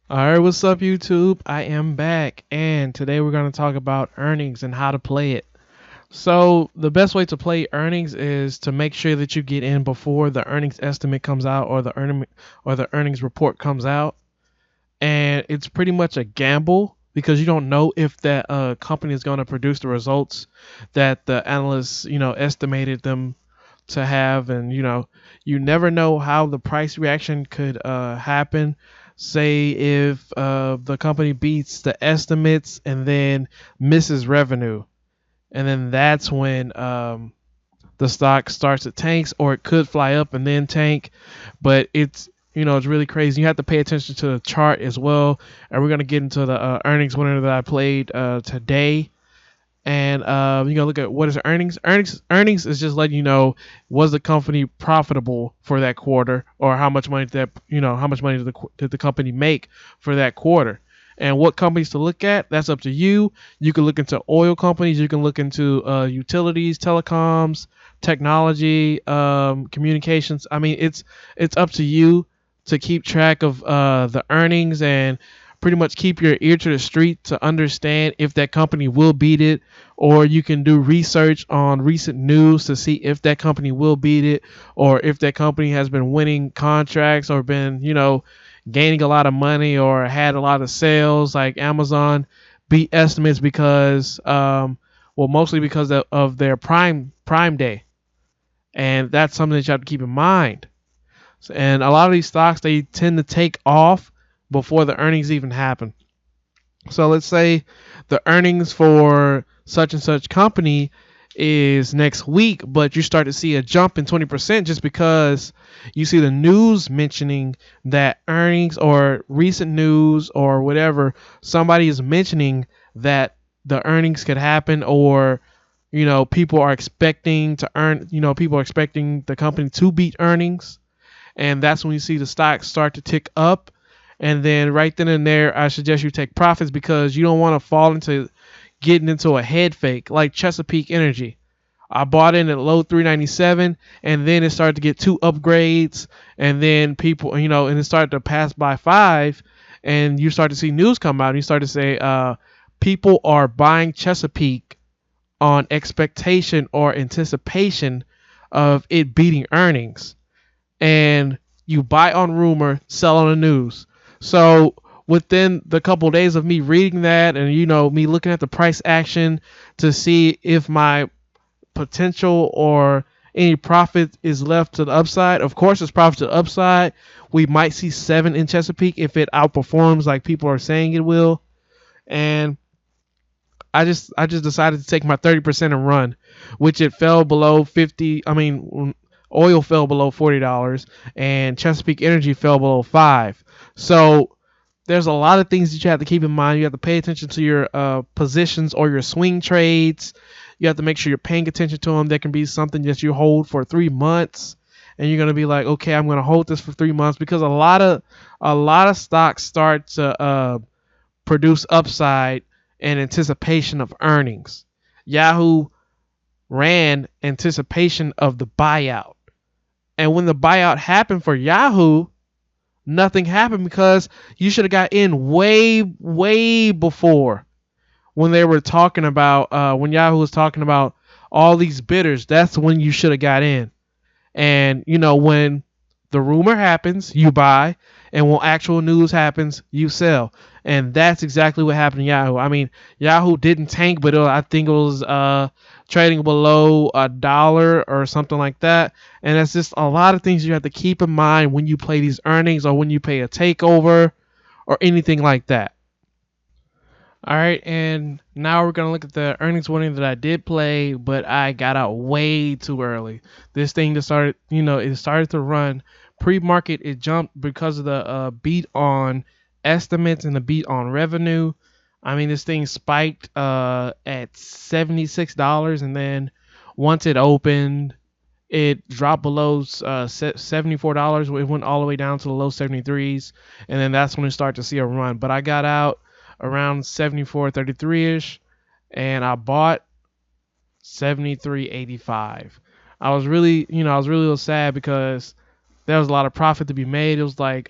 All right, what's up, YouTube? I am back, and today we're going to talk about earnings and how to play it. So, the best way to play earnings is to make sure that you get in before the earnings estimate comes out or the earnings report comes out. And it's pretty much a gamble because you don't know if that company is going to produce the results that the analysts, estimated them to have, and you never know how the price reaction could happen. Say if the company beats the estimates and then misses revenue, and then that's when the stock starts to tanks, or it could fly up and then tank. But it's really crazy. You have to pay attention to the chart as well. And we're gonna get into the earnings winner that I played today. And you gotta look at what is earnings. Earnings is just letting you know, was the company profitable for that quarter, or how much money did the company make for that quarter. And what companies to look at, that's up to you. You can look into oil companies, you can look into utilities, telecoms, technology, communications. I mean, it's up to you to keep track of the earnings and pretty much keep your ear to the street to understand if that company will beat it, or you can do research on recent news to see if that company will beat it, or if that company has been winning contracts or been, gaining a lot of money or had a lot of sales. Like Amazon beat estimates because, well, mostly because of their Prime Day, and that's something that you have to keep in mind. And a lot of these stocks, they tend to take off before the earnings even happen. So let's say the earnings for such and such company is next week, but you start to see a jump in 20% just because you see the news mentioning that earnings, or recent news or whatever, somebody is mentioning that the earnings could happen, or people are expecting to earn, people are expecting the company to beat earnings, and that's when you see the stocks start to tick up. And then right then and there, I suggest you take profits because you don't want to fall into getting into a head fake like Chesapeake Energy. I bought in at low 397, and then it started to get two upgrades, and then people, and it started to pass by five, and you start to see news come out, and you start to say, people are buying Chesapeake on expectation or anticipation of it beating earnings, and you buy on rumor, sell on the news. So within the couple of days of me reading that, and me looking at the price action to see if my potential or any profit is left to the upside. Of course, it's profit to the upside. We might see 7 in Chesapeake if it outperforms like people are saying it will. And I just decided to take my 30% and run, which it fell below 50. I mean, oil fell below $40, and Chesapeake Energy fell below 5. So there's a lot of things that you have to keep in mind. You have to pay attention to your positions or your swing trades. You have to make sure you're paying attention to them. There can be something that you hold for 3 months, and you're gonna be like, okay, I'm gonna hold this for 3 months, because a lot of stocks start to produce upside in anticipation of earnings. Yahoo ran anticipation of the buyout. And when the buyout happened for Yahoo, nothing happened because you should have got in way, way before, when they were talking about, when Yahoo was talking about all these bidders. That's when you should have got in. And when the rumor happens, you buy, and when actual news happens, you sell. And that's exactly what happened to Yahoo. I mean, Yahoo didn't tank, but I think it was trading below $1 or something like that. And that's just a lot of things you have to keep in mind when you play these earnings, or when you pay a takeover or anything like that. All right, and now we're gonna look at the earnings warning that I did play, but I got out way too early. This thing just started, it started to run pre-market. It jumped because of the beat on estimates and the beat on revenue. I mean, this thing spiked at $76, and then once it opened, it dropped below $74. It went all the way down to the low 73s, and then that's when it started to see a run. But I got out around 74.33 ish, and I bought 73.85. I was really a little sad because there was a lot of profit to be made. It was like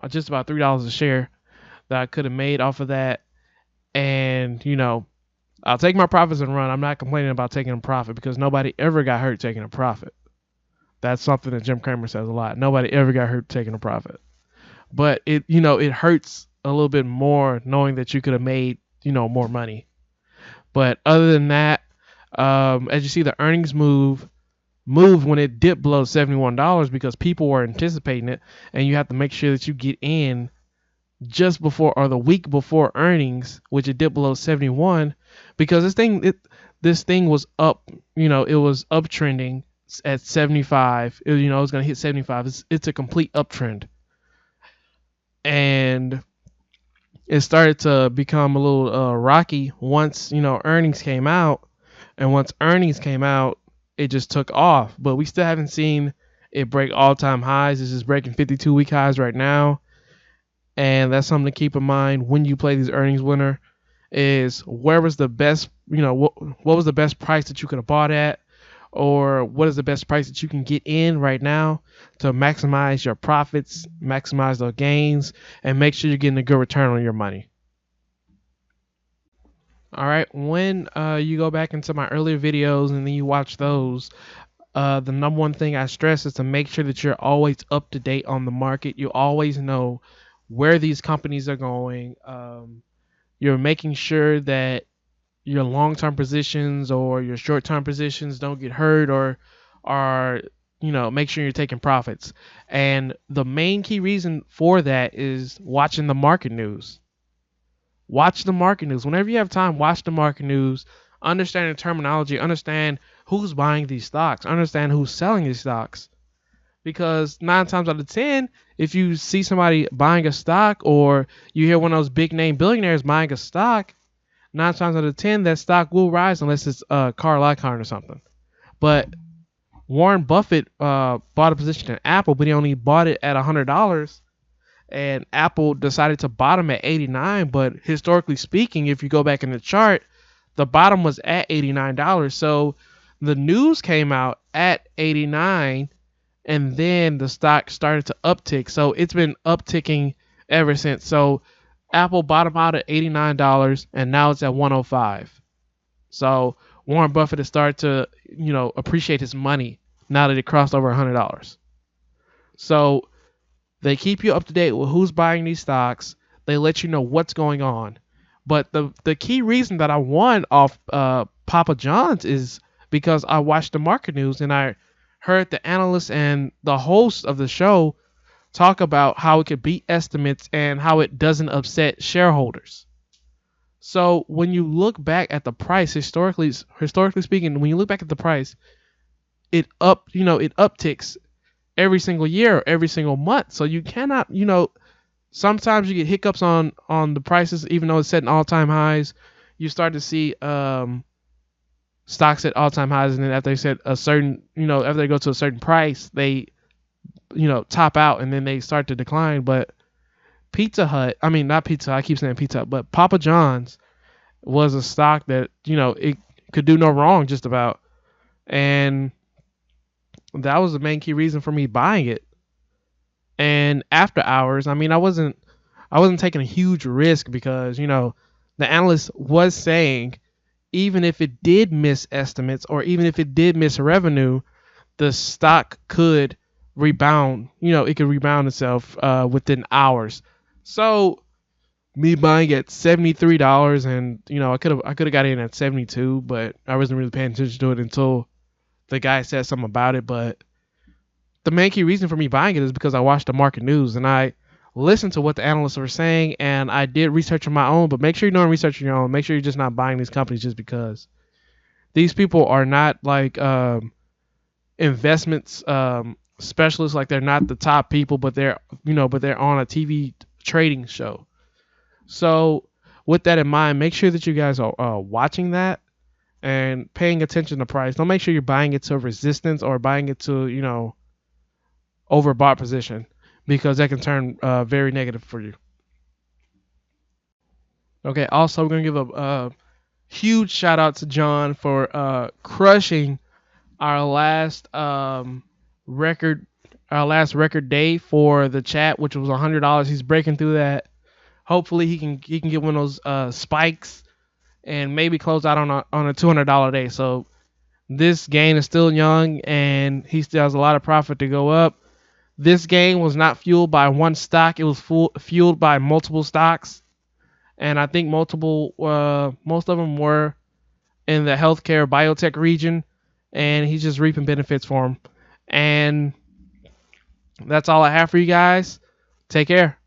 just about $3 a share that I could have made off of that. And, I'll take my profits and run. I'm not complaining about taking a profit because nobody ever got hurt taking a profit. That's something that Jim Cramer says a lot. Nobody ever got hurt taking a profit. But it hurts a little bit more knowing that you could have made, more money. But other than that, as you see the earnings move when it dipped below $71 because people were anticipating it, and you have to make sure that you get in just before or the week before earnings, which it dipped below 71 because this thing was up, it was uptrending at 75. It was going to hit 75. It's a complete uptrend. And it started to become a little rocky once, earnings came out. And once earnings came out, it just took off. But we still haven't seen it break all-time highs. It's just breaking 52-week highs right now. And that's something to keep in mind when you play these earnings winner is where was the best, what was the best price that you could have bought at, or what is the best price that you can get in right now to maximize your profits, maximize those gains, and make sure you're getting a good return on your money. All right, when you go back into my earlier videos and then you watch those, the number one thing I stress is to make sure that you're always up to date on the market. You always know where these companies are going. You're making sure that your long-term positions or your short-term positions don't get hurt or are, make sure you're taking profits. And the main key reason for that is watching the market news. Watch the market news. Whenever you have time, watch the market news. Understand the terminology. Understand who's buying these stocks. Understand who's selling these stocks. Because 9 times out of 10, if you see somebody buying a stock or you hear one of those big name billionaires buying a stock, 9 times out of 10, that stock will rise unless it's Carl Icahn or something. But Warren Buffett bought a position in Apple, but he only bought it at $100. And Apple decided to bottom at 89. But historically speaking, if you go back in the chart, the bottom was at $89. So the news came out at 89, and then the stock started to uptick. So it's been upticking ever since. So Apple bottomed out at $89, and now it's at 105. So Warren Buffett has started to, appreciate his money now that it crossed over $100. So they keep you up to date with who's buying these stocks. They let you know what's going on. But the key reason that I won off Papa John's is because I watched the market news and I heard the analysts and the host of the show talk about how it could beat estimates and how it doesn't upset shareholders. So when you look back at the price, historically speaking, when you look back at the price, it upticks every single year, every single month. So you cannot, sometimes you get hiccups on the prices, even though it's setting all-time highs. You start to see stocks at all-time highs, and then after they set a certain, after they go to a certain price, they, top out, and then they start to decline. But not Pizza Hut, I keep saying Pizza Hut, but Papa John's was a stock that, it could do no wrong just about. And that was the main key reason for me buying it. And after hours, I wasn't taking a huge risk because, the analyst was saying even if it did miss estimates or even if it did miss revenue, the stock could rebound. It could rebound itself within hours. So me buying at $73, and I could have got in at 72, but I wasn't really paying attention to it until the guy said something about it. But the main key reason for me buying it is because I watched the market news and I listened to what the analysts were saying, and I did research on my own. But make sure you're doing research on your own. Make sure you're just not buying these companies just because. These people are not like investments specialists. Like they're not the top people, but they're on a TV trading show. So with that in mind, make sure that you guys are watching that and paying attention to price. Don't make sure you're buying it to resistance or buying it to, overbought position, because that can turn very negative for you. Okay, also we're going to give a huge shout out to John for crushing our last record day for the chat, which was $100. He's breaking through that Hopefully he can get one of those spikes and maybe close out on a $200 day. So this gain is still young and he still has a lot of profit to go up. This gain was not fueled by one stock; it was fueled by multiple stocks, and I think most of them were in the healthcare biotech region, and he's just reaping benefits for them. And that's all I have for you guys. Take care.